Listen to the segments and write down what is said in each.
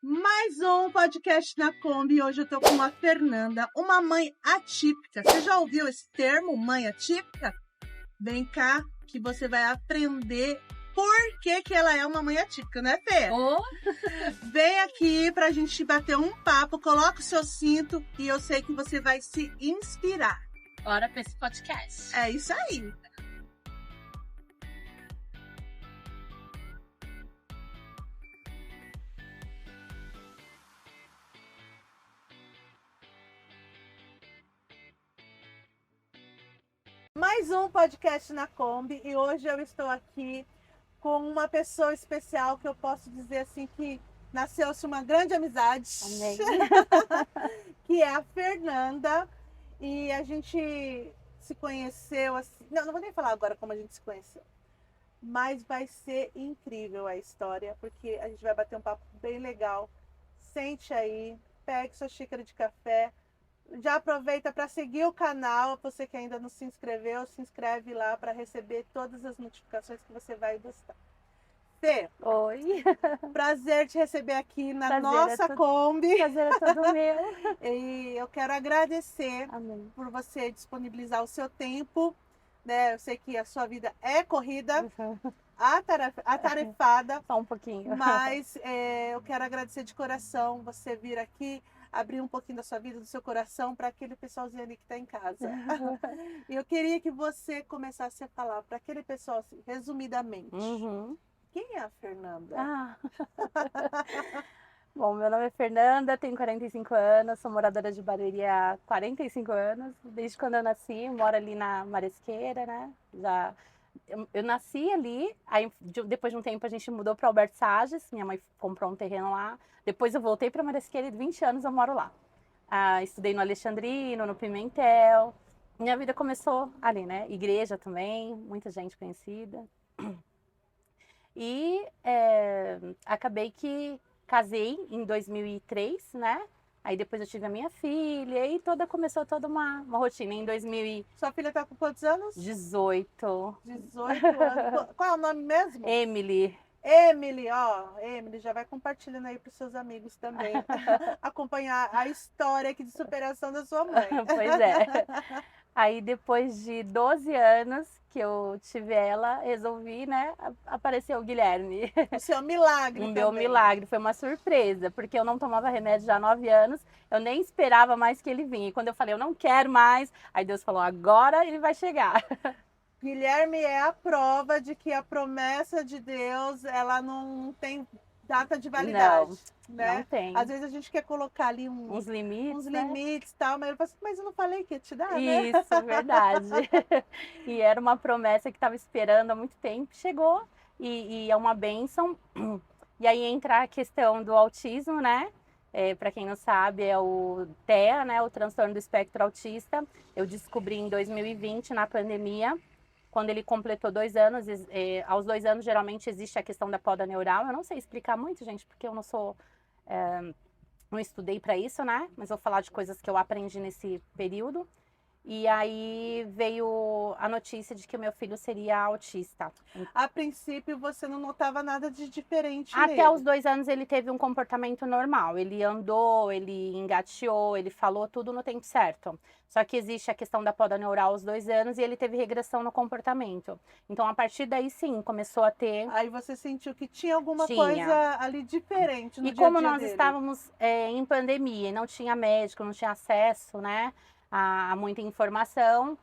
Mais um podcast na Kombi. Hoje eu tô com a Fernanda, uma mãe atípica. Você já ouviu esse termo, mãe atípica? Vem cá que você vai aprender por que ela é uma mãe atípica, né, Fê? Oh. Vem aqui pra gente bater um papo, coloca o seu cinto e eu sei que você vai se inspirar. Bora pra esse podcast. É isso aí. Mais um podcast na Kombi e hoje eu estou aqui com uma pessoa especial que eu posso dizer assim que nasceu-se uma grande amizade. Amém. Que é a Fernanda. E a gente se conheceu assim. Não vou nem falar agora como a gente se conheceu. Mas vai ser incrível a história, porque a gente vai bater um papo bem legal. Sente aí, pegue sua xícara de café. Já aproveita para seguir o canal. Você que ainda não se inscreveu, se inscreve lá para receber todas as notificações que você vai gostar. Fê, Oi. prazer te receber aqui na Prazer nossa Kombi. Prazer é todo meu. E eu quero agradecer Amém. por você disponibilizar o seu tempo. Né? Eu sei que a sua vida é corrida, atarefada. Só um pouquinho. Mas eu quero agradecer de coração você vir aqui, abrir um pouquinho da sua vida, do seu coração, para aquele pessoalzinho ali que está em casa. E eu queria que você começasse a falar para aquele pessoal, assim, resumidamente, quem é a Fernanda? Bom, meu nome é Fernanda, tenho 45 anos, sou moradora de Barueri há 45 anos. Desde quando eu nasci, moro ali na Maresqueira, né? Eu nasci ali, aí depois de um tempo a gente mudou para Alberto Sages, minha mãe comprou um terreno lá. Depois eu voltei para Maresqueira e 20 anos eu moro lá. Estudei no Alexandrino, no Pimentel. Minha vida começou ali, né? Igreja também, muita gente conhecida. E acabei que casei em 2003, né? Aí depois eu tive a minha filha e começou toda uma rotina. Em 2018. Sua filha tá com quantos anos? 18 anos. Qual é o nome mesmo? Emily. Emily, já vai compartilhando aí para os seus amigos também. Acompanhar a história aqui de superação da sua mãe. Pois é. Aí depois de 12 anos que eu tive ela, resolvi, né, apareceu o Guilherme. O seu milagre O meu milagre, foi uma surpresa, porque eu não tomava remédio já há 9 anos, eu nem esperava mais que ele vinha. E quando eu falei, eu não quero mais, aí Deus falou, agora ele vai chegar. Guilherme é a prova de que a promessa de Deus, ela não tem data de validade. Né? Não tem. Às vezes a gente quer colocar ali uns limites, limites e tal, mas ele fala assim, mas eu não falei que ia te dar, né? Isso, verdade. E era uma promessa que estava esperando há muito tempo, chegou e é uma bênção. E aí entra a questão do autismo, né? Para quem não sabe, é o TEA, né? O transtorno do espectro autista. Eu descobri em 2020, na pandemia. Quando ele completou 2 anos, aos 2 anos geralmente existe a questão da poda neural. Eu não sei explicar muito, gente, porque eu não estudei para isso, né? Mas vou falar de coisas que eu aprendi nesse período. E aí veio a notícia de que o meu filho seria autista. A princípio você não notava nada de diferente Até nele. os 2 anos ele teve um comportamento normal. Ele andou, ele engateou, ele falou tudo no tempo certo. Só que existe a questão da poda neural aos 2 anos e ele teve regressão no comportamento. Então a partir daí sim, começou a ter... Aí você sentiu que tinha alguma coisa ali diferente no dia a dia dele. E como nós estávamos em pandemia e não tinha médico, não tinha acesso, né? A muita informação,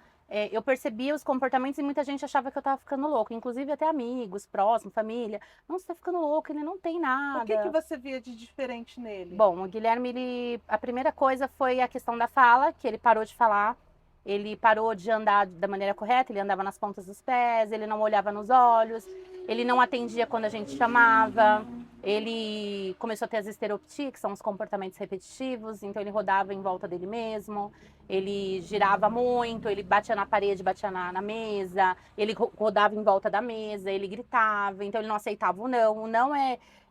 eu percebia os comportamentos e muita gente achava que eu estava ficando louco, inclusive até amigos, próximos, família. Não, você tá ficando louco, ele não tem nada. O que você via de diferente nele? Bom, o Guilherme, a primeira coisa foi a questão da fala, que ele parou de falar, ele parou de andar da maneira correta, ele andava nas pontas dos pés, ele não olhava nos olhos, ele não atendia quando a gente chamava, ele começou a ter as estereoptias, que são os comportamentos repetitivos, então ele rodava em volta dele mesmo, ele girava muito, ele batia na parede, batia na mesa, ele rodava em volta da mesa, ele gritava, então ele não aceitava o não. O não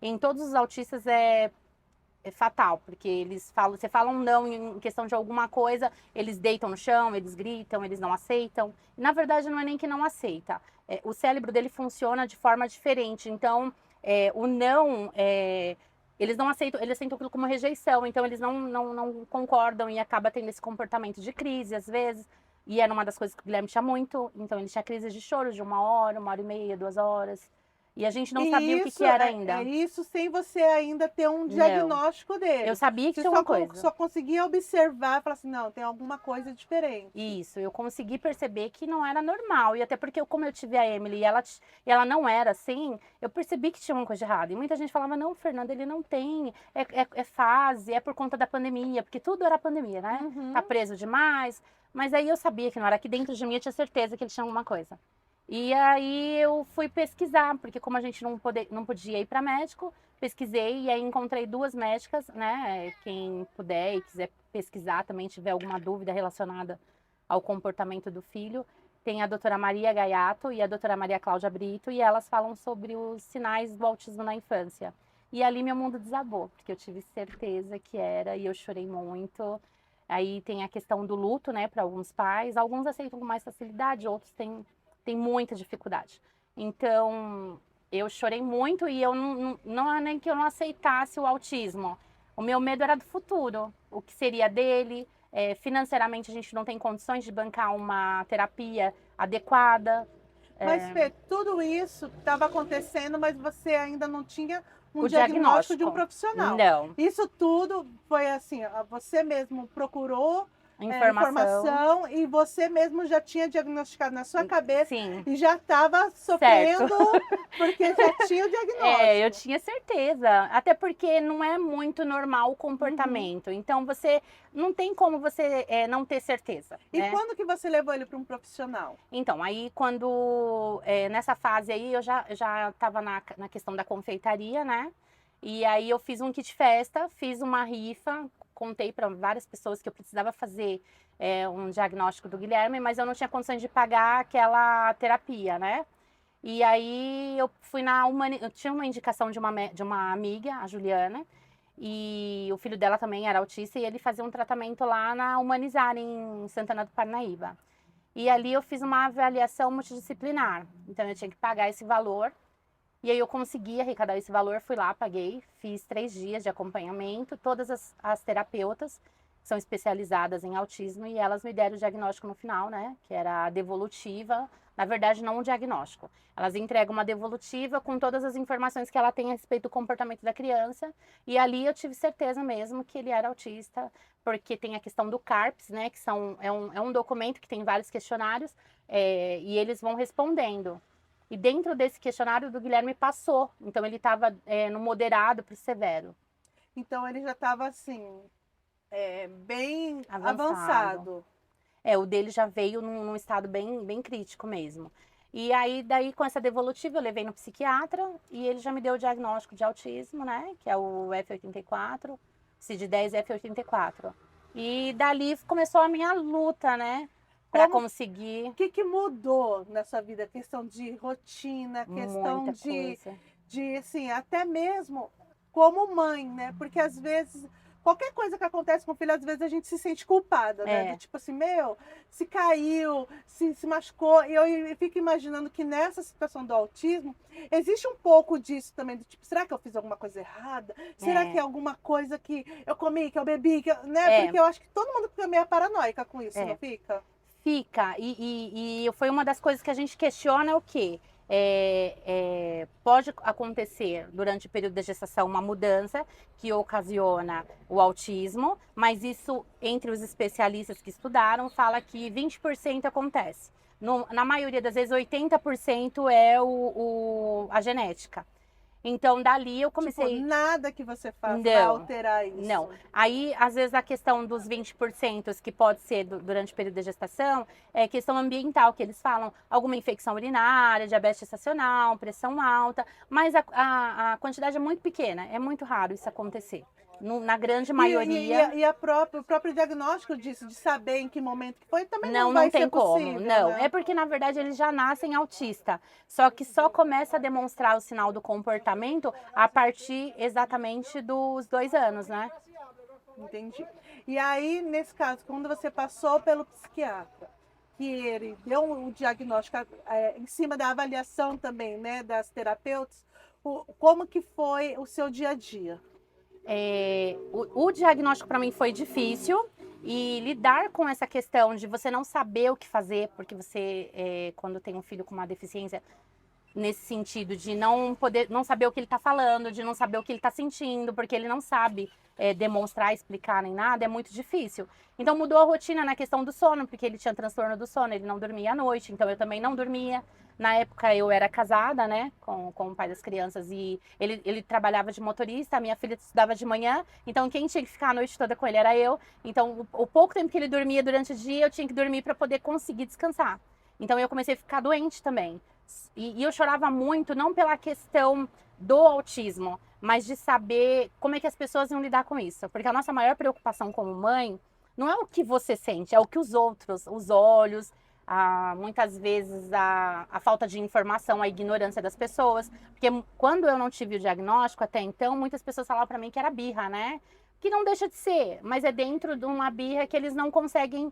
em todos os autistas é fatal, porque eles falam, você fala um não em questão de alguma coisa, eles deitam no chão, eles gritam, eles não aceitam. E, na verdade, não é nem que não aceita. O cérebro dele funciona de forma diferente. Então, o não eles não aceitam, eles aceitam aquilo como rejeição, então eles não concordam e acaba tendo esse comportamento de crise, às vezes. E era uma das coisas que o Guilherme tinha muito, então ele tinha crises de choro de 1 hora, 1 hora e meia, 2 horas. E a gente não sabia o que E isso era é ainda. isso sem você ainda ter um Não. diagnóstico dele. Eu sabia que Você tinha uma coisa. só conseguia observar e falar assim, não, tem alguma coisa diferente. Isso, eu consegui perceber que não era normal. E até porque, como eu tive a Emily e ela não era assim, eu percebi que tinha uma coisa errada. E muita gente falava, não, Fernanda, ele não tem, é fase, é por conta da pandemia, porque tudo era pandemia, né? Tá preso demais. Mas aí eu sabia que não era aqui dentro de mim, eu tinha certeza que ele tinha alguma coisa. E aí eu fui pesquisar, porque como a gente não podia ir para médico, pesquisei e aí encontrei 2 médicas, né? Quem puder e quiser pesquisar também, tiver alguma dúvida relacionada ao comportamento do filho, tem a doutora Maria Gaiato e a doutora Maria Cláudia Brito, e elas falam sobre os sinais do autismo na infância. E ali meu mundo desabou, porque eu tive certeza que era, e eu chorei muito. Aí tem a questão do luto, né, para alguns pais. Alguns aceitam com mais facilidade, outros têm muita dificuldade. Então, eu chorei muito e eu não é nem que eu não aceitasse o autismo. O meu medo era do futuro, o que seria dele. Financeiramente, a gente não tem condições de bancar uma terapia adequada. Mas, Fê, tudo isso estava acontecendo, mas você ainda não tinha um O diagnóstico de um diagnóstico, profissional. não. Isso tudo foi assim, você mesmo procurou Informação, informação e você mesmo já tinha diagnosticado na sua cabeça sim. e já estava Certo. sofrendo porque já tinha o diagnóstico. Eu tinha certeza. Até porque não é muito normal o comportamento. Então, você não tem como você não ter certeza. E né? quando que você levou ele para um profissional? Então, aí nessa fase aí, eu já estava na questão da confeitaria, né? E aí eu fiz um kit festa, fiz uma rifa, contei para várias pessoas que eu precisava fazer um diagnóstico do Guilherme, mas eu não tinha condições de pagar aquela terapia, né? E aí eu fui eu tinha uma indicação de uma amiga, a Juliana, e o filho dela também era autista, e ele fazia um tratamento lá na Humanizar, em Santana do Parnaíba. E ali eu fiz uma avaliação multidisciplinar. Então eu tinha que pagar esse valor. E aí eu consegui arrecadar esse valor, fui lá, paguei, fiz 3 dias de acompanhamento. Todas as terapeutas são especializadas em autismo e elas me deram o diagnóstico no final, né? Que era a devolutiva. Na verdade, não um diagnóstico. Elas entregam uma devolutiva com todas as informações que ela tem a respeito do comportamento da criança. E ali eu tive certeza mesmo que ele era autista, porque tem a questão do CARPS, né? Que é um documento que tem vários questionários e eles vão respondendo. E dentro desse questionário do Guilherme passou. Então ele estava no moderado para o severo. Então ele já estava assim, bem avançado. O dele já veio num estado bem crítico mesmo. E aí, daí, com essa devolutiva, eu levei no psiquiatra e ele já me deu o diagnóstico de autismo, né? Que é o F84, CID-10 F84. E dali começou a minha luta, né? Para conseguir. O que mudou na sua vida? A questão de rotina, questão Muita coisa. de, assim, até mesmo como mãe, né? Porque às vezes, qualquer coisa que acontece com o filho, às vezes a gente se sente culpada, né? Do tipo assim, se caiu, se machucou. E eu fico imaginando que nessa situação do autismo, existe um pouco disso também, do tipo, será que eu fiz alguma coisa errada? Será que é alguma coisa que eu comi, que eu bebi, né? Porque eu acho que todo mundo fica meio paranoica com isso, não fica? Fica, e foi uma das coisas que a gente questiona o quê? Pode acontecer durante o período da gestação uma mudança que ocasiona o autismo, mas isso, entre os especialistas que estudaram, fala que 20% acontece. Na maioria das vezes, 80% é a genética. Então, dali eu comecei... Tipo, nada que você faça vai alterar isso. Não. Aí, às vezes, a questão dos 20% que pode ser durante o período da gestação é questão ambiental, que eles falam alguma infecção urinária, diabetes gestacional, pressão alta, mas a quantidade é muito pequena, é muito raro isso acontecer. Na grande maioria... O próprio diagnóstico disso, de saber em que momento que foi, também não vai ser possível. Não, né? é porque na verdade eles já nascem autista, só que só começa a demonstrar o sinal do comportamento a partir exatamente dos 2 anos, né? Entendi. E aí, nesse caso, quando você passou pelo psiquiatra, que ele deu o diagnóstico em cima da avaliação também, né, das terapeutas, como que foi o seu dia a dia? O diagnóstico para mim foi difícil e lidar com essa questão de você não saber o que fazer, porque você, quando tem um filho com uma deficiência, nesse sentido de não saber o que ele está falando, de não saber o que ele está sentindo, porque ele não sabe demonstrar, explicar nem nada, é muito difícil. Então mudou a rotina na questão do sono, porque ele tinha transtorno do sono, ele não dormia à noite, então eu também não dormia. Na época eu era casada, né, com o pai das crianças, e ele trabalhava de motorista, a minha filha estudava de manhã, então quem tinha que ficar a noite toda com ele era eu. Então o pouco tempo que ele dormia durante o dia, eu tinha que dormir para poder conseguir descansar. Então eu comecei a ficar doente também. E eu chorava muito, não pela questão do autismo, mas de saber como é que as pessoas iam lidar com isso. Porque a nossa maior preocupação como mãe não é o que você sente, é o que os outros, os olhos, muitas vezes a falta de informação, a ignorância das pessoas. Porque quando eu não tive o diagnóstico até então, muitas pessoas falavam para mim que era birra, né? Que não deixa de ser, mas é dentro de uma birra que eles não conseguem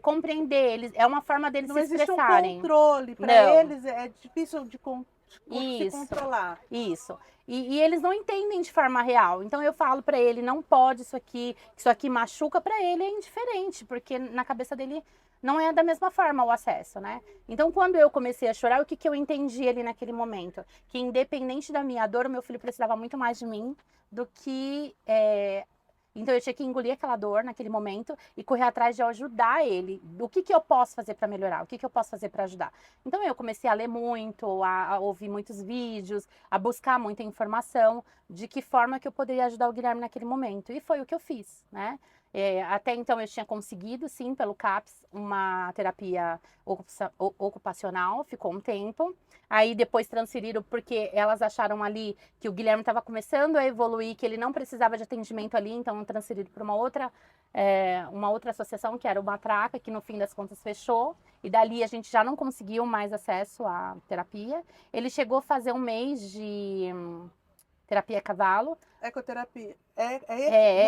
compreender. É uma forma deles Não se existe um expressarem. controle. Para Não. eles é difícil de se controlar. Isso. E eles não entendem de forma real. Então eu falo para ele, não pode isso aqui machuca, para ele é indiferente, porque na cabeça dele não é da mesma forma o acesso, né? Então quando eu comecei a chorar, o que eu entendi ali naquele momento? Que independente da minha dor, o meu filho precisava muito mais de mim do que então eu tinha que engolir aquela dor naquele momento e correr atrás de ajudar ele. O que eu posso fazer para melhorar? O que eu posso fazer para ajudar? Então eu comecei a ler muito, a ouvir muitos vídeos, a buscar muita informação de que forma que eu poderia ajudar o Guilherme naquele momento. E foi o que eu fiz, né? Até então eu tinha conseguido, sim, pelo CAPS, uma terapia ocupacional, ficou um tempo. Aí depois transferiram porque elas acharam ali que o Guilherme estava começando a evoluir, que ele não precisava de atendimento ali, então transferiram para uma outra associação, que era o Matraca, que no fim das contas fechou. E dali a gente já não conseguiu mais acesso à terapia. Ele chegou a fazer um mês de terapia a cavalo. Ecoterapia.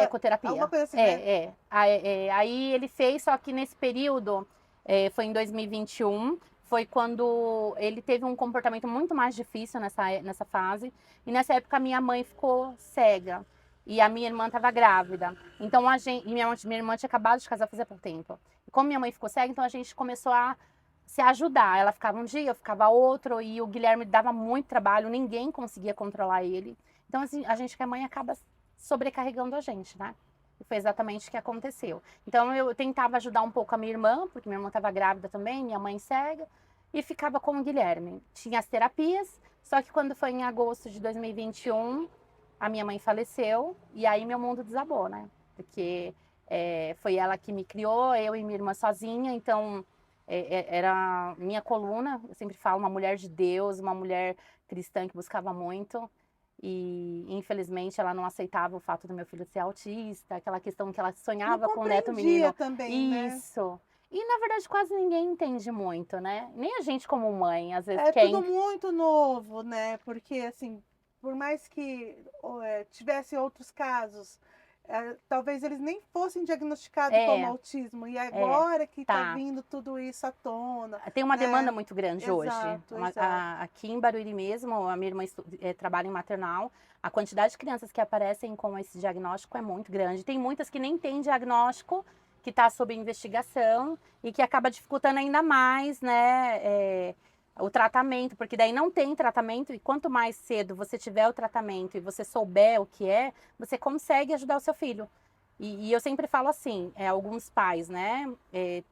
Ecoterapia. Alguma coisa assim, né? Aí ele fez, só que nesse período, foi em 2021, foi quando ele teve um comportamento muito mais difícil nessa fase. E nessa época a minha mãe ficou cega. E a minha irmã estava grávida. Então minha irmã tinha acabado de casar fazia pouco tempo. E como minha mãe ficou cega, então a gente começou a se ajudar. Ela ficava um dia, eu ficava outro, e o Guilherme dava muito trabalho, ninguém conseguia controlar ele. Então, assim, a gente que é mãe acaba sobrecarregando a gente, né? E foi exatamente o que aconteceu. Então, eu tentava ajudar um pouco a minha irmã, porque minha irmã estava grávida também, minha mãe cega, e ficava com o Guilherme. Tinha as terapias, só que quando foi em agosto de 2021, a minha mãe faleceu, e aí meu mundo desabou, né? Porque foi ela que me criou, eu e minha irmã sozinha, então era minha coluna, eu sempre falo, uma mulher de Deus, uma mulher cristã que buscava muito. E infelizmente ela não aceitava o fato do meu filho ser autista, aquela questão que ela sonhava com o neto menino. Também, né? Isso. E na verdade quase ninguém entende muito, né? Nem a gente como mãe, às vezes Tudo muito novo, né? Porque assim, por mais que tivesse outros casos, talvez eles nem fossem diagnosticados como autismo. E agora que está vindo tudo isso à tona. Tem uma demanda muito grande hoje. Exato. Aqui em Barueri mesmo, a minha irmã trabalha em maternal, a quantidade de crianças que aparecem com esse diagnóstico é muito grande. Tem muitas que nem têm diagnóstico, que está sob investigação e que acaba dificultando ainda mais, né, o tratamento, porque daí não tem tratamento e quanto mais cedo você tiver o tratamento e você souber o que você consegue ajudar o seu filho. E eu sempre falo assim, alguns pais, né,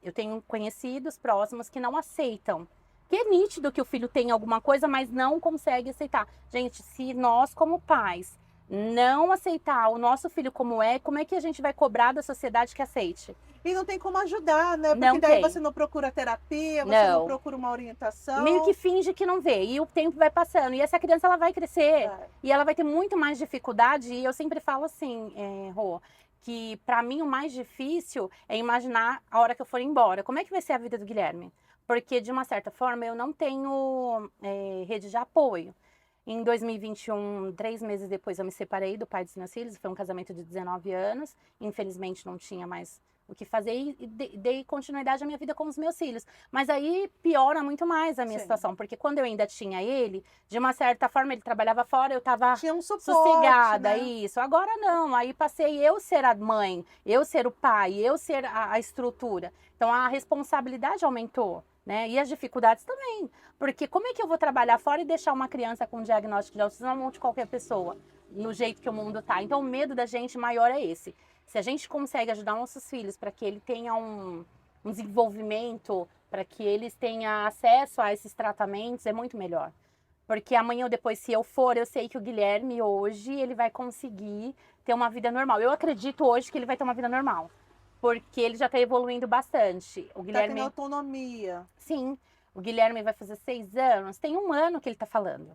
eu tenho conhecidos próximos que não aceitam, que é nítido que o filho tem alguma coisa, mas não consegue aceitar. Gente, se nós como pais não aceitar o nosso filho como é que a gente vai cobrar da sociedade que aceite? E não tem como ajudar, né? Porque não daí tem. Você não procura terapia, você não procura uma orientação. Meio que finge que não vê. E o tempo vai passando. E essa criança, ela vai crescer. E ela vai ter muito mais dificuldade. E eu sempre falo assim, Rô, que pra mim o mais difícil é imaginar a hora que eu for embora. Como é que vai ser a vida do Guilherme? Porque, de uma certa forma, eu não tenho rede de apoio. Em 2021, 3 meses depois, eu me separei do pai dos meus filhos. Foi um casamento de 19 anos. Infelizmente, não tinha mais o que fazer e dei continuidade à minha vida com os meus filhos. Mas aí piora muito mais a minha Sim. situação, porque quando eu ainda tinha ele, de uma certa forma, ele trabalhava fora, eu estava Tinha um suporte, sossegada, né? isso. Agora não, aí passei eu ser a mãe, eu ser o pai, eu ser a estrutura. Então a responsabilidade aumentou, né? E as dificuldades também. Porque como é que eu vou trabalhar fora e deixar uma criança com diagnóstico de autismo na mão de qualquer pessoa, no jeito que o mundo tá? Então o medo da gente maior é esse. Se a gente consegue ajudar nossos filhos para que ele tenha um desenvolvimento, para que eles tenham acesso a esses tratamentos, é muito melhor. Porque amanhã ou depois, se eu for, eu sei que o Guilherme hoje, ele vai conseguir ter uma vida normal. Eu acredito hoje que ele vai ter uma vida normal. Porque ele já está evoluindo bastante. O Tá Guilherme... tendo autonomia. Sim, o Guilherme vai fazer 6 anos. Tem 1 ano que ele está falando.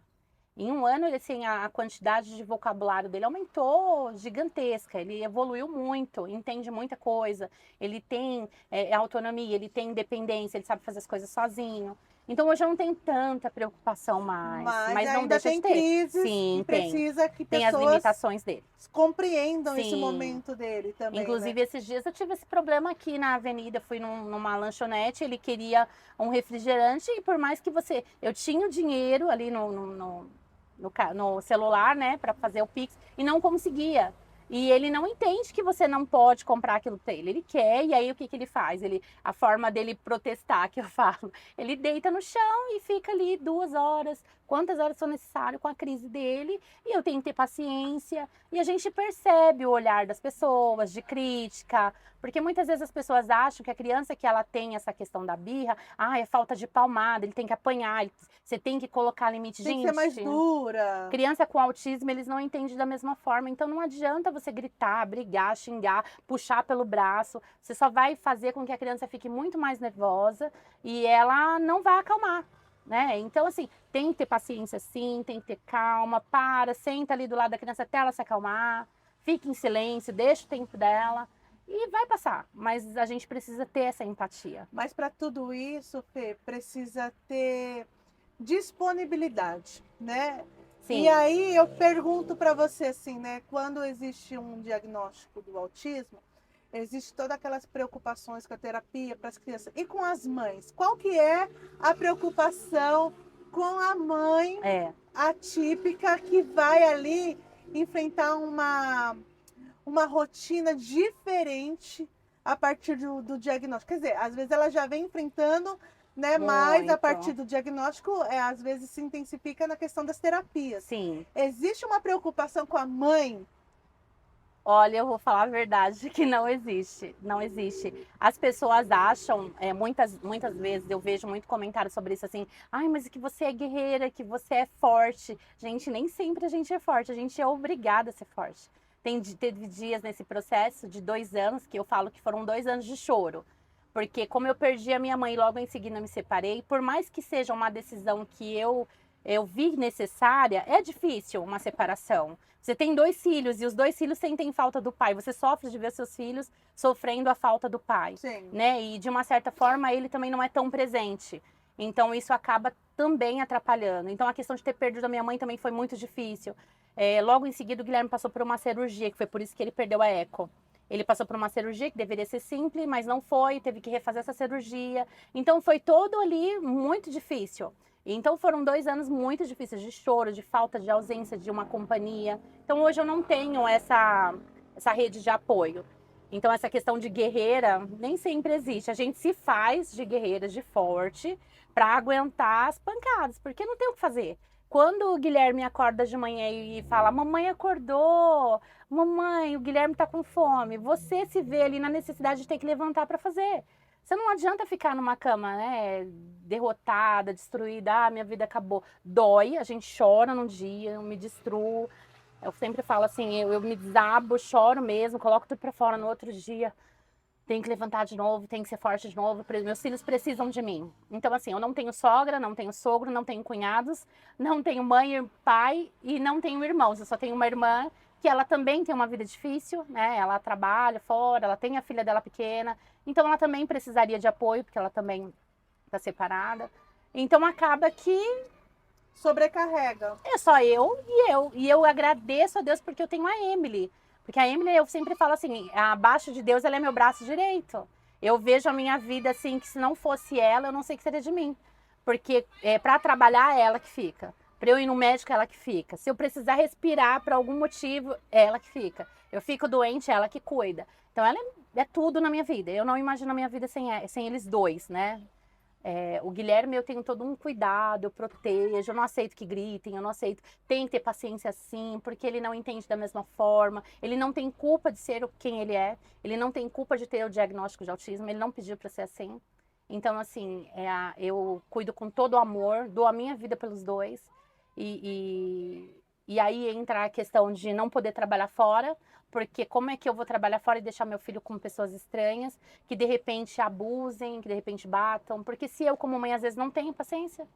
Em 1 ano, assim, a quantidade de vocabulário dele aumentou gigantesca. Ele evoluiu muito, entende muita coisa. Ele tem autonomia, ele tem independência, ele sabe fazer as coisas sozinho. Então, hoje eu não tenho tanta preocupação mais. Mas não ainda deixa de tem ter. crises Sim, e precisa que tem as pessoas limitações dele. compreendam esse Sim. momento dele também, Inclusive, né? esses dias eu tive esse problema aqui na avenida, fui numa lanchonete, ele queria um refrigerante e por mais que você... Eu tinha o dinheiro ali no celular, né, para fazer o Pix e não conseguia. E ele não entende que você não pode comprar aquilo para ele. Ele quer, e aí o que que ele faz? A forma dele protestar, que eu falo, ele deita no chão e fica ali 2 horas, quantas horas for necessário com a crise dele, e eu tenho que ter paciência. E a gente percebe o olhar das pessoas, de crítica, porque muitas vezes as pessoas acham que a criança que ela tem essa questão da birra, é falta de palmada, ele tem que apanhar, você tem que colocar limite. Tem Gente, que ser mais dura. criança com autismo, eles não entendem da mesma forma, então não adianta você gritar, brigar, xingar, puxar pelo braço, você só vai fazer com que a criança fique muito mais nervosa e ela não vai acalmar, né? Então, assim, tem que ter paciência sim, tem que ter calma, senta ali do lado da criança até ela se acalmar, fique em silêncio, deixa o tempo dela e vai passar, mas a gente precisa ter essa empatia. Mas para tudo isso, Fê, precisa ter disponibilidade, né? Sim. E aí eu pergunto para você assim, né? Quando existe um diagnóstico do autismo, existe todas aquelas preocupações com a terapia para as crianças e com as mães. Qual que é a preocupação com a mãe atípica que vai ali enfrentar uma rotina diferente a partir do diagnóstico? Quer dizer, às vezes ela já vem enfrentando, né? Mas a partir do diagnóstico, às vezes se intensifica na questão das terapias. Sim. Existe uma preocupação com a mãe? Olha, eu vou falar a verdade que não existe, não existe. As pessoas acham, muitas vezes eu vejo muito comentário sobre isso assim, mas que você é guerreira, que você é forte. Gente, nem sempre a gente é forte, a gente é obrigada a ser forte. Teve dias nesse processo de 2 anos que eu falo que foram 2 anos de choro. Porque como eu perdi a minha mãe e logo em seguida me separei, por mais que seja uma decisão que eu vi necessária, é difícil uma separação. Você tem 2 filhos e os 2 filhos sentem falta do pai. Você sofre de ver seus filhos sofrendo a falta do pai. Sim. Né? E de uma certa forma ele também não é tão presente. Então isso acaba também atrapalhando. Então a questão de ter perdido a minha mãe também foi muito difícil. Logo em seguida o Guilherme passou por uma cirurgia, que foi por isso que ele perdeu a eco. Ele passou por uma cirurgia que deveria ser simples, mas não foi, teve que refazer essa cirurgia. Então foi todo ali muito difícil. Então foram 2 anos muito difíceis de choro, de falta de ausência de uma companhia. Então hoje eu não tenho essa rede de apoio. Então essa questão de guerreira nem sempre existe. A gente se faz de guerreira, de forte, para aguentar as pancadas, porque não tem o que fazer. Quando o Guilherme acorda de manhã e fala, mamãe acordou, mamãe, o Guilherme tá com fome, você se vê ali na necessidade de ter que levantar para fazer. Você não adianta ficar numa cama, né, derrotada, destruída, minha vida acabou. Dói, a gente chora num dia, eu me destruo. Eu sempre falo assim, eu me desabo, choro mesmo, coloco tudo pra fora no outro dia. Tenho que levantar de novo, tenho que ser forte de novo, meus filhos precisam de mim. Então assim, eu não tenho sogra, não tenho sogro, não tenho cunhados, não tenho mãe e pai e não tenho irmãos. Eu só tenho uma irmã que ela também tem uma vida difícil, né? Ela trabalha fora, ela tem a filha dela pequena, então ela também precisaria de apoio, porque ela também está separada. Então acaba que sobrecarrega. É só eu e eu. E eu agradeço a Deus porque eu tenho a Emily. Porque a Emily, eu sempre falo assim, abaixo de Deus, ela é meu braço direito. Eu vejo a minha vida assim, que se não fosse ela, eu não sei o que seria de mim. Porque para trabalhar, é ela que fica. Para eu ir no médico, é ela que fica. Se eu precisar respirar por algum motivo, é ela que fica. Eu fico doente, é ela que cuida. Então, ela é tudo na minha vida. Eu não imagino a minha vida sem eles dois, né? O Guilherme, eu tenho todo um cuidado, eu protejo, eu não aceito que gritem, eu não aceito. Tem que ter paciência sim, porque ele não entende da mesma forma, ele não tem culpa de ser quem ele é, ele não tem culpa de ter o diagnóstico de autismo, ele não pediu para ser assim. Então, assim, eu cuido com todo o amor, dou a minha vida pelos dois, e aí entra a questão de não poder trabalhar fora, porque como é que eu vou trabalhar fora e deixar meu filho com pessoas estranhas, que de repente abusem, que de repente batam? Porque se eu, como mãe, às vezes não tenho paciência,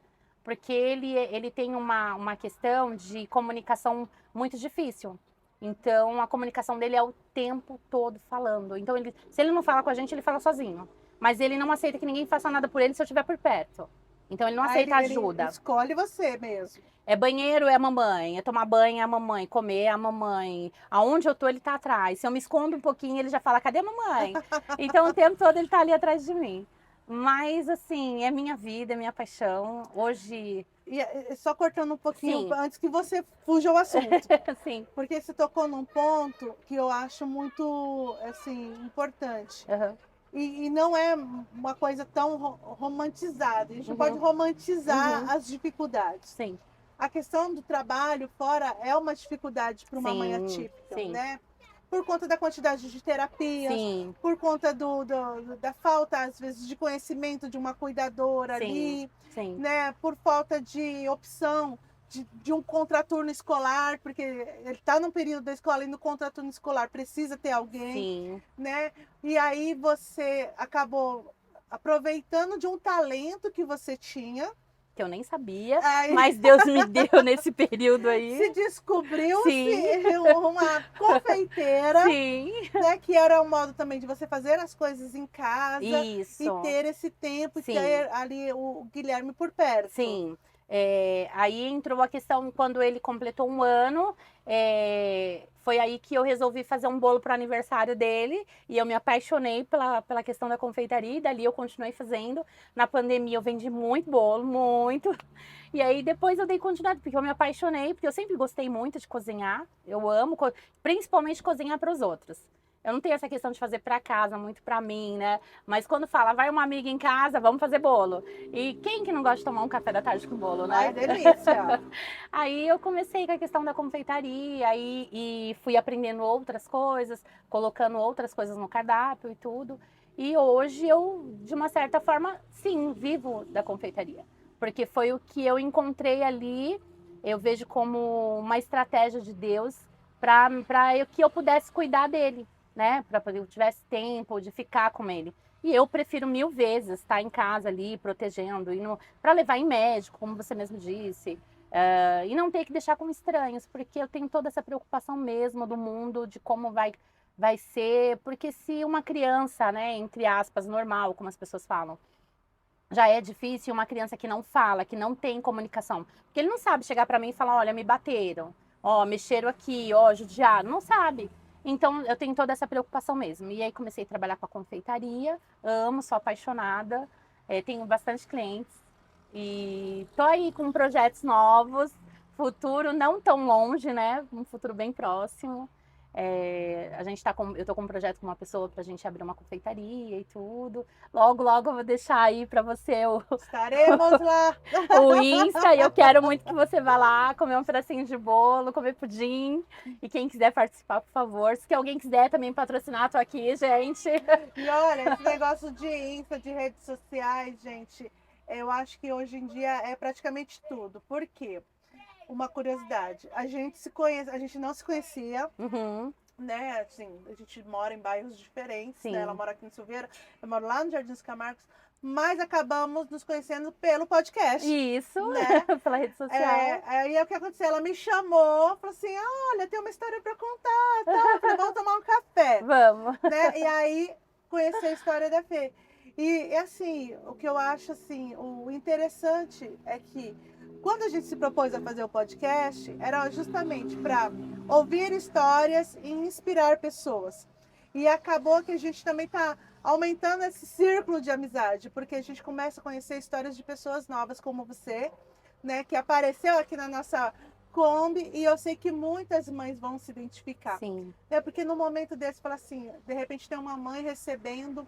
porque ele tem uma questão de comunicação muito difícil. Então, a comunicação dele é o tempo todo falando. Então, se ele não fala com a gente, ele fala sozinho. Mas ele não aceita que ninguém faça nada por ele se eu estiver por perto. Então, ele não aceita ajuda. Ele escolhe você mesmo. É banheiro, é a mamãe. É tomar banho, é a mamãe. Comer, é a mamãe. Aonde eu tô, ele tá atrás. Se eu me escondo um pouquinho, ele já fala, cadê a mamãe? Então, o tempo todo ele tá ali atrás de mim. Mas, assim, é minha vida, é minha paixão. Hoje... E só cortando um pouquinho, Sim. antes que você fuja ao assunto. Sim. Porque você tocou num ponto que eu acho muito, assim, importante. Uhum. E não é uma coisa tão romantizada. A gente Uhum. pode romantizar Uhum. as dificuldades. Sim. A questão do trabalho fora é uma dificuldade para uma mãe Sim, atípica, sim. né? Por conta da quantidade de terapias, Sim. por conta da falta, às vezes, de conhecimento de uma cuidadora Sim. ali, Sim. né? Por falta de opção de um contraturno escolar, porque ele está num período da escola e no contraturno escolar precisa ter alguém, Sim. né? E aí você acabou aproveitando de um talento que você tinha, Que eu nem sabia, aí mas Deus me deu nesse período aí. se descobriu-se Sim. uma confeiteira, Sim. né? Que era um modo também de você fazer as coisas em casa Isso. e ter esse tempo e Sim. ter ali o Guilherme por perto. Sim. Aí entrou a questão quando ele completou 1 ano. Foi aí que eu resolvi fazer um bolo para o aniversário dele. E eu me apaixonei pela questão da confeitaria. E dali eu continuei fazendo. Na pandemia eu vendi muito bolo, muito. E aí depois eu dei continuidade, porque eu me apaixonei. Porque eu sempre gostei muito de cozinhar. Eu amo, principalmente cozinhar para os outros. Eu não tenho essa questão de fazer para casa, muito para mim, né? Mas quando fala, vai uma amiga em casa, vamos fazer bolo. E quem que não gosta de tomar um café da tarde com bolo, né? Ai, delícia! Aí eu comecei com a questão da confeitaria e fui aprendendo outras coisas, colocando outras coisas no cardápio e tudo. E hoje eu, de uma certa forma, sim, vivo da confeitaria. Porque foi o que eu encontrei ali, eu vejo como uma estratégia de Deus para que eu pudesse cuidar dele, né? Para poder eu tivesse tempo de ficar com ele. E eu prefiro 1000 vezes estar em casa ali, protegendo, para levar em médico, como você mesmo disse. E não ter que deixar com estranhos, porque eu tenho toda essa preocupação mesmo do mundo, de como vai ser. Porque se uma criança, né, entre aspas, normal, como as pessoas falam, já é difícil, uma criança que não fala, que não tem comunicação. Porque ele não sabe chegar para mim e falar, olha, me bateram, ó, mexeram aqui, ó, judiaram. Não sabe. Então, eu tenho toda essa preocupação mesmo. E aí, comecei a trabalhar com a confeitaria. Amo, sou apaixonada. Tenho bastante clientes. E tô aí com projetos novos. Futuro não tão longe, né? Um futuro bem próximo. Eu tô com um projeto com uma pessoa pra gente abrir uma confeitaria e tudo. Logo, logo eu vou deixar aí pra você Estaremos lá! o Insta, e eu quero muito que você vá lá comer um pedacinho de bolo, comer pudim. E quem quiser participar, por favor. Se alguém quiser também patrocinar, tô aqui, gente. E olha, esse negócio de Insta, de redes sociais, gente, eu acho que hoje em dia é praticamente tudo. Por quê? Uma curiosidade, a gente não se conhecia, Uhum. né? Assim, a gente mora em bairros diferentes, Sim. né? Ela mora aqui em Silveira, eu moro lá no Jardim dos Camargos, mas acabamos nos conhecendo pelo podcast. Isso, né? pela rede social. Aí o que aconteceu? Ela me chamou, falou assim: olha, tem uma história para contar, tá? Eu falei, vamos tomar um café. Vamos. Né? E aí conheci a história da Fê. E assim, o que eu acho assim, o interessante é que Quando a gente se propôs a fazer o podcast, era justamente para ouvir histórias e inspirar pessoas. E acabou que a gente também está aumentando esse círculo de amizade, porque a gente começa a conhecer histórias de pessoas novas como você, né, que apareceu aqui na nossa Kombi, e eu sei que muitas mães vão se identificar. Sim. É porque no momento desse, fala assim, de repente tem uma mãe recebendo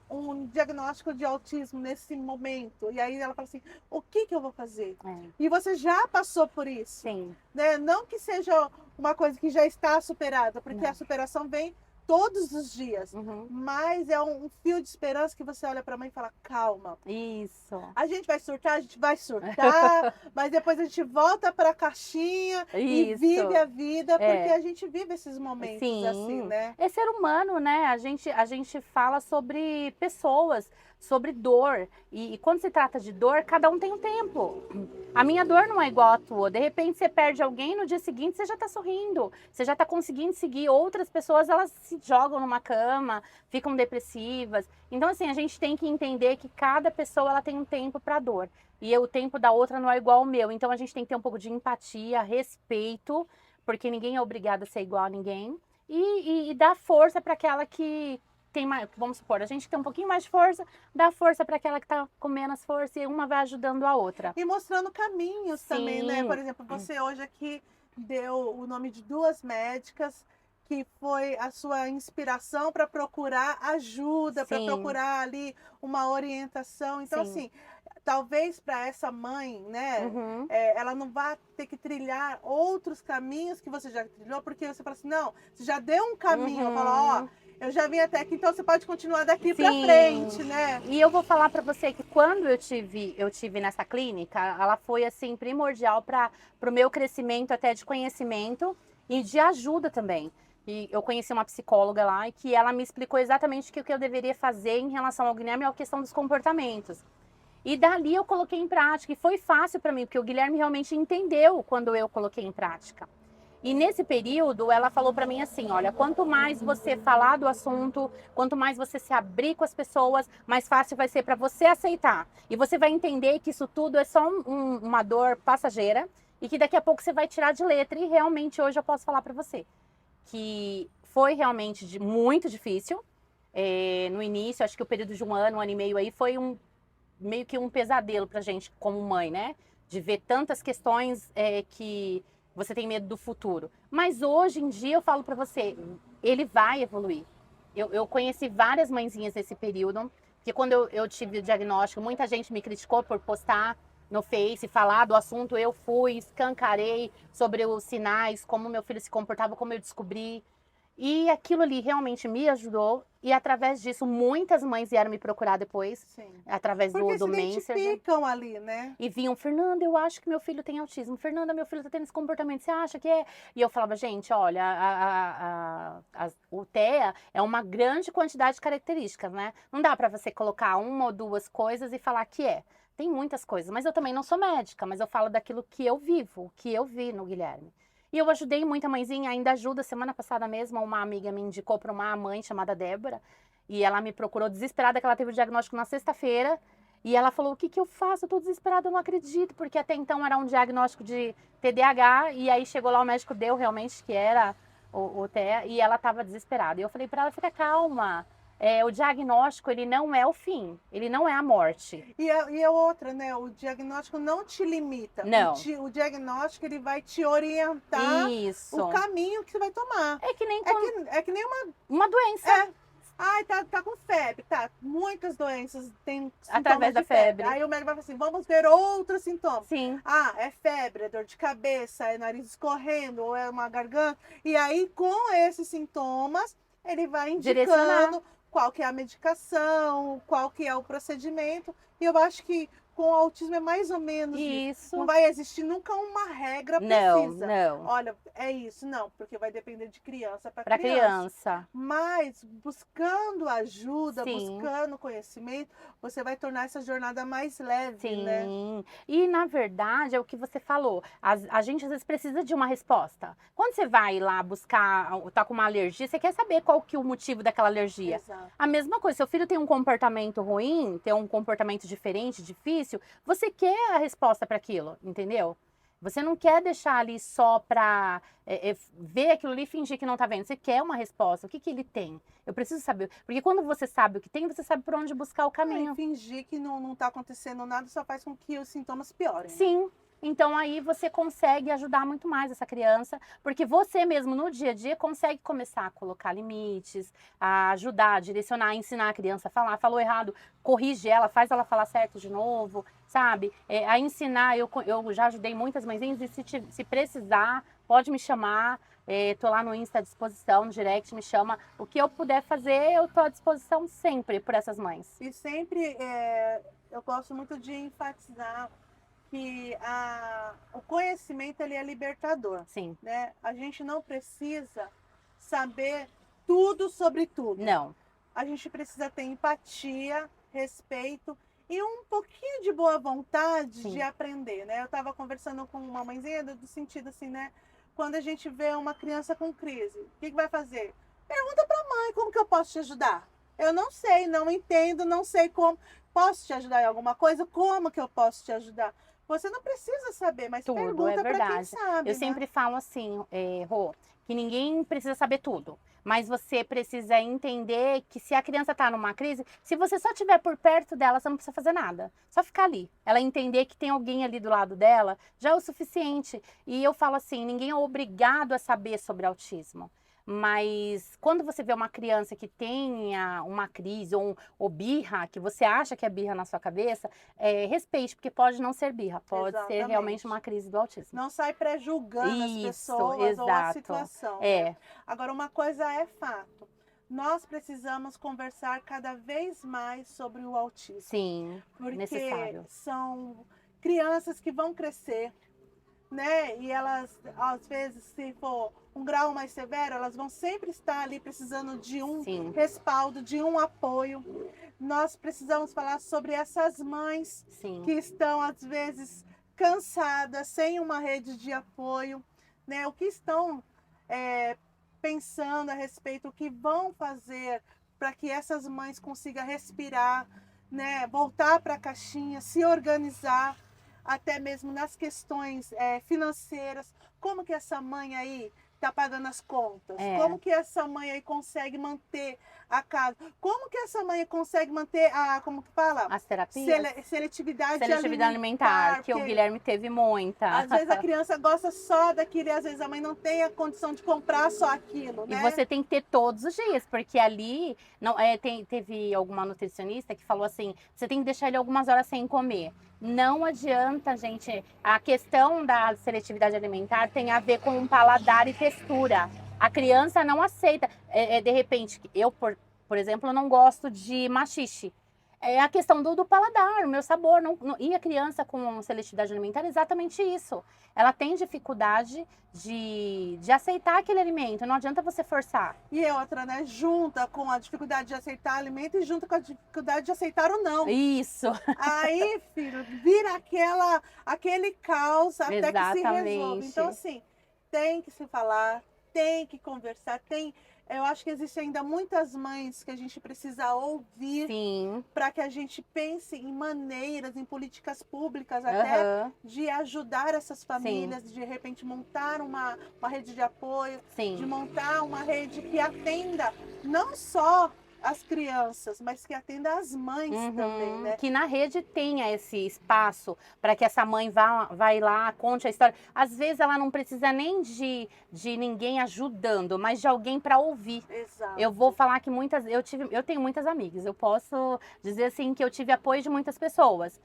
um diagnóstico de autismo nesse momento, e aí ela fala assim, o que eu vou fazer? E você já passou por isso. Sim. Né? Não que seja uma coisa que já está superada, porque Não. a superação vem todos os dias. Uhum. Mas é um fio de esperança que você olha para a mãe e fala, calma. Isso. A gente vai surtar, mas depois a gente volta para a caixinha e vive a vida, porque a gente vive esses momentos. Sim. Assim, né? É ser humano, né? A gente fala sobre pessoas, sobre dor. E quando se trata de dor, cada um tem um tempo. A minha dor não é igual à tua. De repente você perde alguém, no dia seguinte você já tá sorrindo. Você já tá conseguindo seguir. Outras pessoas, elas se jogam numa cama, ficam depressivas. Então, assim, a gente tem que entender que cada pessoa ela tem um tempo para dor. E o tempo da outra não é igual ao meu. Então, a gente tem que ter um pouco de empatia, respeito, porque ninguém é obrigado a ser igual a ninguém. E dar força para aquela que tem mais, vamos supor, a gente tem um pouquinho mais de força, dá força para aquela que tá com menos força e uma vai ajudando a outra. E mostrando caminhos também, né? Por exemplo, você hoje aqui deu o nome de 2 médicas, que foi a sua inspiração para procurar ajuda, para procurar ali uma orientação. Então, assim, talvez para essa mãe, né, ela não vá ter que trilhar outros caminhos que você já trilhou, porque você fala assim, não, você já deu um caminho, fala, ó, eu já vim até aqui, então você pode continuar daqui para frente, né? E eu vou falar para você que quando eu tive nessa clínica, ela foi assim primordial para o meu crescimento até de conhecimento e de ajuda também. E eu conheci uma psicóloga lá e que ela me explicou exatamente o que eu deveria fazer em relação ao Guilherme e à questão dos comportamentos. E dali eu coloquei em prática e foi fácil para mim, porque o Guilherme realmente entendeu quando eu coloquei em prática. E nesse período, ela falou para mim assim, olha, quanto mais você falar do assunto, quanto mais você se abrir com as pessoas, mais fácil vai ser para você aceitar. E você vai entender que isso tudo é só uma dor passageira e que daqui a pouco você vai tirar de letra. E realmente hoje eu posso falar para você que foi realmente muito difícil. No início, acho que o período de um ano e meio aí foi meio que um pesadelo pra gente como mãe, né? De ver tantas questões que você tem medo do futuro. Mas hoje em dia eu falo pra você, ele vai evoluir. Eu conheci várias mãezinhas nesse período, porque quando eu tive o diagnóstico, muita gente me criticou por postar no Face, falar do assunto, eu fui, escancarei sobre os sinais, como meu filho se comportava, como eu descobri. E aquilo ali realmente me ajudou. E através disso, muitas mães vieram me procurar depois. Através do Messenger. Porque se identificam ali, né? E vinham, Fernanda, eu acho que meu filho tem autismo. Fernanda, meu filho tá tendo esse comportamento, você acha que é? E eu falava, gente, olha, o TEA é uma grande quantidade de características, né? Não dá pra você colocar uma ou duas coisas e falar que é. Tem muitas coisas, mas eu também não sou médica, mas eu falo daquilo que eu vivo, que eu vi no Guilherme. E eu ajudei muita mãezinha, ainda ajuda. Semana passada mesmo, uma amiga me indicou para uma mãe chamada Débora, e ela me procurou desesperada, que ela teve o diagnóstico na sexta-feira, e ela falou, o que eu faço? Eu tô desesperada, eu não acredito, porque até então era um diagnóstico de TDAH, e aí chegou lá, o médico deu realmente que era o TEA, e ela tava desesperada. E eu falei para ela, fica calma. O diagnóstico, ele não é o fim, ele não é a morte. E a outra, né? O diagnóstico não te limita. Não. O diagnóstico, ele vai te orientar o caminho que você vai tomar. É que nem, é que nem uma doença. Ai, tá com febre, tá. Muitas doenças têm através da febre. Aí o médico vai falar assim, vamos ver outros sintomas. Sim. Ah, é febre, é dor de cabeça, é nariz escorrendo, ou é uma garganta. E aí, com esses sintomas, ele vai indicando qual que é a medicação, qual que é o procedimento. E eu acho que com o autismo é mais ou menos isso. Não vai existir nunca uma regra precisa. Não. Olha, é isso, não, porque vai depender de criança para criança. Mas buscando ajuda, buscando conhecimento, você vai tornar essa jornada mais leve, né? Sim. E na verdade é o que você falou. A gente às vezes precisa de uma resposta. Quando você vai lá buscar, tá com uma alergia, você quer saber qual que é o motivo daquela alergia. Exato. A mesma coisa, seu filho tem um comportamento ruim, tem um comportamento diferente, difícil, difícil, você quer a resposta para aquilo, entendeu? Você não quer deixar ali só para ver aquilo ali e fingir que não tá vendo. Você quer uma resposta. O que que ele tem? Eu preciso saber. Porque quando você sabe o que tem, você sabe por onde buscar o E caminho. fingir que não tá acontecendo nada só faz com que os sintomas piorem. Né? Sim. Então aí você consegue ajudar muito mais essa criança, porque você mesmo no dia a dia consegue começar a colocar limites, a ajudar, a direcionar, a ensinar a criança a falar, falou errado, corrige ela, faz ela falar certo de novo, sabe? A ensinar, eu já ajudei muitas mãezinhas e se precisar, pode me chamar, tô lá no Insta à disposição, no direct, me chama, o que eu puder fazer, eu tô à disposição sempre por essas mães. E sempre eu gosto muito de enfatizar que o conhecimento ele é libertador. Sim. Né? A gente não precisa saber tudo sobre tudo. Não. A gente precisa ter empatia, respeito e um pouquinho de boa vontade Sim. de aprender, né? Eu estava conversando com uma mãezinha do sentido assim, né? Quando a gente vê uma criança com crise, o que vai fazer? Pergunta para a mãe, como que eu posso te ajudar? Eu não sei, não entendo, não sei como. Posso te ajudar em alguma coisa? Como que eu posso te ajudar? Você não precisa saber, mas Tudo, pergunta para quem sabe. Eu né? sempre falo assim, Rô, que ninguém precisa saber tudo. Mas você precisa entender que se a criança está numa crise, se você só estiver por perto dela, você não precisa fazer nada. Só ficar ali. Ela entender que tem alguém ali do lado dela, já é o suficiente. E eu falo assim, ninguém é obrigado a saber sobre autismo. Mas quando você vê uma criança que tenha uma crise ou birra, que você acha que é birra na sua cabeça, respeite, porque pode não ser birra, pode Exatamente. ser realmente uma crise do autismo. Não sai pré-julgando as pessoas exato. ou a situação. Né? Agora, uma coisa é fato. Nós precisamos conversar cada vez mais sobre o autismo. Sim, porque necessário. São crianças que vão crescer, né? E elas, às vezes, se for um grau mais severo, elas vão sempre estar ali precisando de um Sim. respaldo, de um apoio. Nós precisamos falar sobre essas mães Sim. que estão, às vezes, cansadas, sem uma rede de apoio, né? O que estão pensando a respeito, o que vão fazer para que essas mães consigam respirar, né? Voltar para a caixinha, se organizar, até mesmo nas questões financeiras. Como que essa mãe aí está pagando as contas? Como que essa mãe aí consegue manter a casa? Como que essa mãe consegue manter como que fala? As terapias? Seletividade alimentar, que o Guilherme teve muita. Às vezes a criança gosta só daquilo e às vezes a mãe não tem a condição de comprar só aquilo, né? E você tem que ter todos os dias, porque ali teve alguma nutricionista que falou assim, você tem que deixar ele algumas horas sem comer. Não adianta, gente. A questão da seletividade alimentar tem a ver com paladar e textura. A criança não aceita. De repente, eu, por exemplo, não gosto de maxixe. É a questão do paladar, o meu sabor. E a criança com seletividade alimentar é exatamente isso. Ela tem dificuldade de aceitar aquele alimento. Não adianta você forçar. E outra, né? Junta com a dificuldade de aceitar alimento e junta com a dificuldade de aceitar o não. Isso. Aí, filho, vira aquele caos até Exatamente. que se resolve. Então, assim, tem que se falar, tem que conversar, eu acho que existem ainda muitas mães que a gente precisa ouvir para que a gente pense em maneiras, em políticas públicas até de ajudar essas famílias, de repente montar uma rede de apoio, de montar uma rede que atenda não só as crianças, mas que atenda as mães também, né? Que na rede tenha esse espaço para que essa mãe vai lá, conte a história. Às vezes ela não precisa nem de ninguém ajudando, mas de alguém para ouvir. Exato. Eu vou falar que eu tenho muitas amigas, eu posso dizer assim que eu tive apoio de muitas pessoas.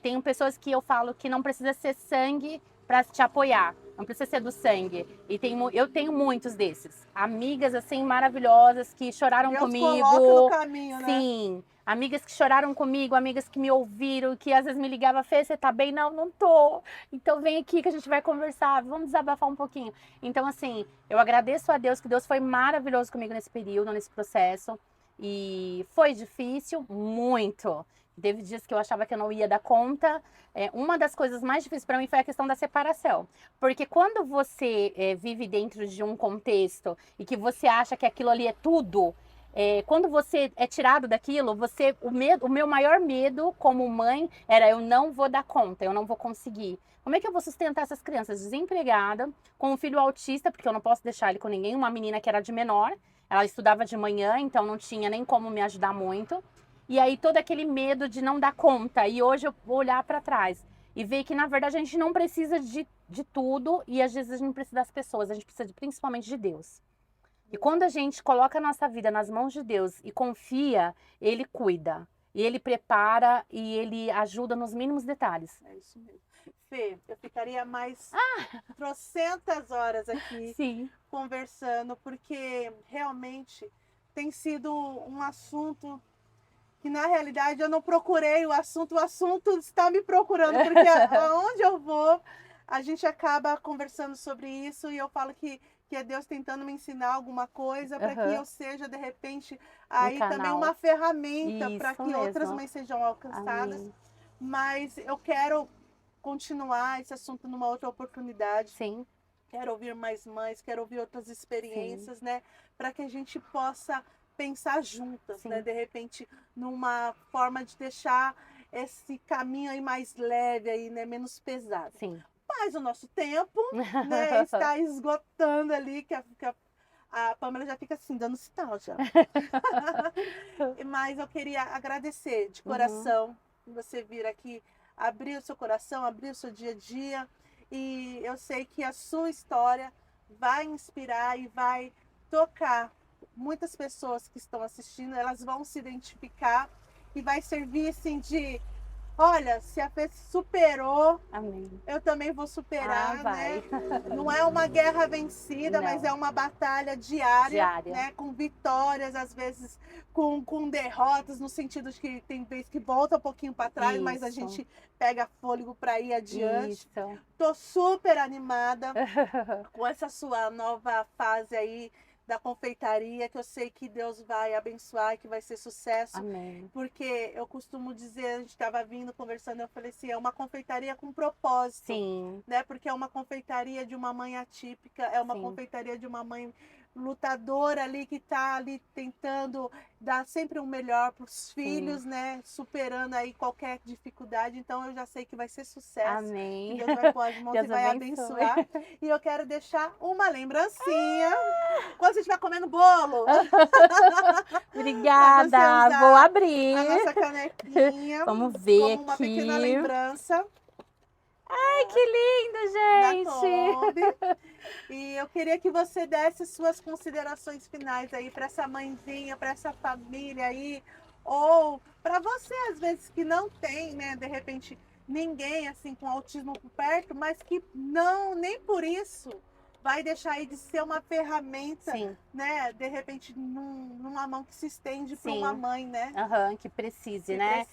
Tenho pessoas que eu falo que não precisa ser sangue para te apoiar. Não precisa ser do sangue. E eu tenho muitos desses. Amigas, assim, maravilhosas, que choraram Deus comigo. coloca no caminho, né? Sim. Amigas que choraram comigo, amigas que me ouviram, que às vezes me ligavam, Fê, você tá bem? Não, não tô. Então vem aqui que a gente vai conversar, vamos desabafar um pouquinho. Então, assim, eu agradeço a Deus, que Deus foi maravilhoso comigo nesse período, nesse processo. E foi difícil, muito. Teve dias que eu achava que eu não ia dar conta. Uma das coisas mais difíceis para mim foi a questão da separação. Porque quando você vive dentro de um contexto e que você acha que aquilo ali é tudo, Quando você é tirado daquilo, o meu maior medo como mãe era eu não vou dar conta, eu não vou conseguir. Como é que eu vou sustentar essas crianças desempregada, com um filho autista, porque eu não posso deixar ele com ninguém, uma menina que era de menor, ela estudava de manhã, então não tinha nem como me ajudar muito. E aí todo aquele medo de não dar conta. E hoje eu vou olhar para trás e ver que, na verdade, a gente não precisa de tudo e às vezes a gente não precisa das pessoas, a gente precisa principalmente de Deus. E quando a gente coloca a nossa vida nas mãos de Deus e confia, Ele cuida. E Ele prepara e Ele ajuda nos mínimos detalhes. É isso mesmo. Fê, eu ficaria mais trocentas horas aqui Sim. conversando, porque realmente tem sido um assunto que, na realidade, eu não procurei o assunto está me procurando, porque aonde eu vou, a gente acaba conversando sobre isso e eu falo que é Deus tentando me ensinar alguma coisa para que eu seja, de repente, aí também uma ferramenta para que outras mães sejam alcançadas. Amém. Mas eu quero continuar esse assunto numa outra oportunidade. Sim. Quero ouvir mais mães, quero ouvir outras experiências, né? Para que a gente possa pensar juntas, né? De repente, numa forma de deixar esse caminho aí mais leve aí, né? Menos pesado. Sim. Mas o nosso tempo, né? Está esgotando ali, que a Pamela já fica assim, dando sinal já. Mas eu queria agradecer de coração você vir aqui, abrir o seu coração, abrir o seu dia a dia. E eu sei que a sua história vai inspirar e vai tocar muitas pessoas que estão assistindo. Elas vão se identificar e vai servir assim de... Olha, se a Fê superou, amém, eu também vou superar, vai. né? Não é uma guerra vencida, mas é uma batalha diária, né? Com vitórias, às vezes com derrotas, no sentido de que tem vezes que volta um pouquinho para trás, mas a gente pega fôlego para ir adiante. Tô super animada com essa sua nova fase aí da confeitaria, que eu sei que Deus vai abençoar e que vai ser sucesso. Amém. Porque eu costumo dizer, a gente estava vindo conversando, eu falei assim, é uma confeitaria com propósito. Sim. Né? Porque é uma confeitaria de uma mãe atípica, é uma confeitaria de uma mãe lutadora ali que está ali tentando dar sempre o melhor para os filhos, né? Superando aí qualquer dificuldade. Então eu já sei que vai ser sucesso. Amém. Que Deus vai pôr as mãos e vai abençoar. E eu quero deixar uma lembrancinha. Quando você estiver comendo bolo. Obrigada. Vou abrir. A nossa canequinha. Vamos ver como uma aqui. Pequena lembrança. Ai, que lindo, gente! E eu queria que você desse suas considerações finais aí para essa mãezinha, para essa família aí, ou para você às vezes que não tem, né, de repente ninguém assim com autismo por perto, mas que não nem por isso vai deixar aí de ser uma ferramenta, né? De repente, numa mão que se estende para uma mãe, né? Que precise, né?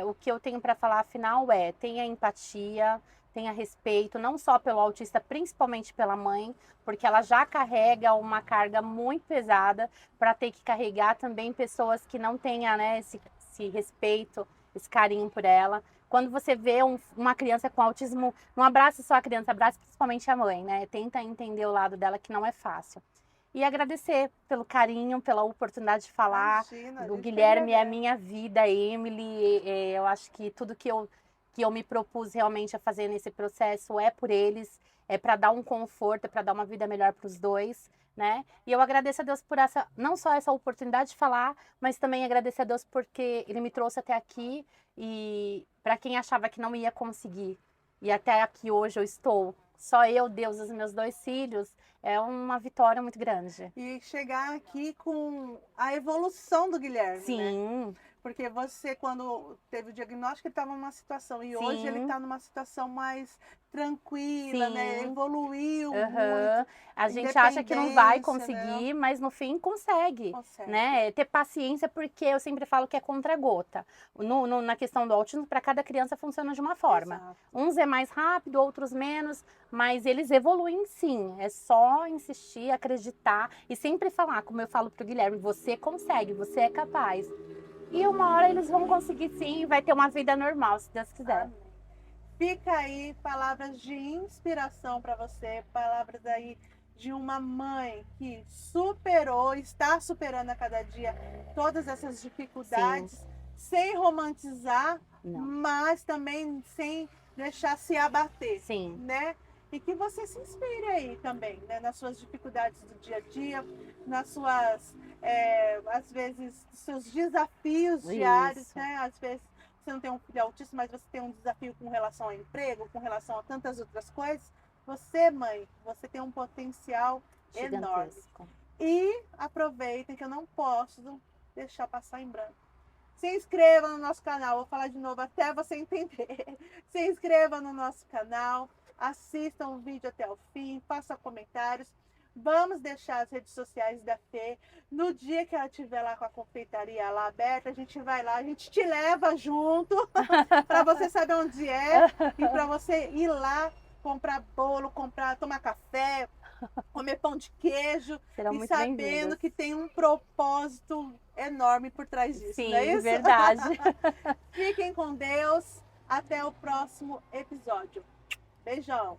O que eu tenho para falar, afinal, tenha empatia, tenha respeito, não só pelo autista, principalmente pela mãe, porque ela já carrega uma carga muito pesada para ter que carregar também pessoas que não tenham, né, esse respeito, esse carinho por ela. Quando você vê uma criança com autismo, não abraça só a criança, abraça principalmente a mãe, né? Tenta entender o lado dela, que não é fácil. E agradecer pelo carinho, pela oportunidade de falar. Do Guilherme é a minha vida, Emily. Eu acho que tudo que eu me propus realmente a fazer nesse processo é por eles, é para dar um conforto, é para dar uma vida melhor para os dois. Né? E eu agradeço a Deus por não só essa oportunidade de falar, mas também agradecer a Deus porque Ele me trouxe até aqui e para quem achava que não ia conseguir. E até aqui hoje eu estou. Só eu, Deus, os meus 2 filhos, é uma vitória muito grande. E chegar aqui com a evolução do Guilherme, Sim. Né? Porque você, quando teve o diagnóstico, ele estava numa situação. E hoje ele está numa situação mais tranquila, né? Evoluiu muito. A gente acha que não vai conseguir, mas no fim consegue. Né? Ter paciência, porque eu sempre falo que é contra-gota. Na questão do autismo, para cada criança funciona de uma forma. Exato. Uns é mais rápido, outros menos, mas eles evoluem sim. É só insistir, acreditar e sempre falar, como eu falo pro Guilherme, você consegue, você é capaz. E uma hora eles vão conseguir sim, vai ter uma vida normal, se Deus quiser. Amém. Fica aí palavras de inspiração para você, palavras aí de uma mãe que superou, está superando a cada dia todas essas dificuldades, sem romantizar, Não. mas também sem deixar se abater, Sim. né? E que você se inspire aí também, né? Nas suas dificuldades do dia a dia, nas suas, às vezes, seus desafios diários, Isso. né? Às vezes você não tem um filho autista, mas você tem um desafio com relação ao emprego, com relação a tantas outras coisas. Você, mãe, você tem um potencial enorme. Gigantesco. E aproveitem que eu não posso deixar passar em branco. Se inscreva no nosso canal, vou falar de novo até você entender. Se inscreva no nosso canal, assistam o vídeo até o fim, façam comentários. Vamos deixar as redes sociais da Fê. No dia que ela estiver lá com a confeitaria lá aberta, a gente vai lá, a gente te leva junto para você saber onde é e para você ir lá comprar bolo, tomar café, comer pão de queijo. Serão E muito sabendo bem-vindas. que tem um propósito enorme por trás disso, Sim, não é isso? verdade. Fiquem com Deus. Até o próximo episódio. Beijão.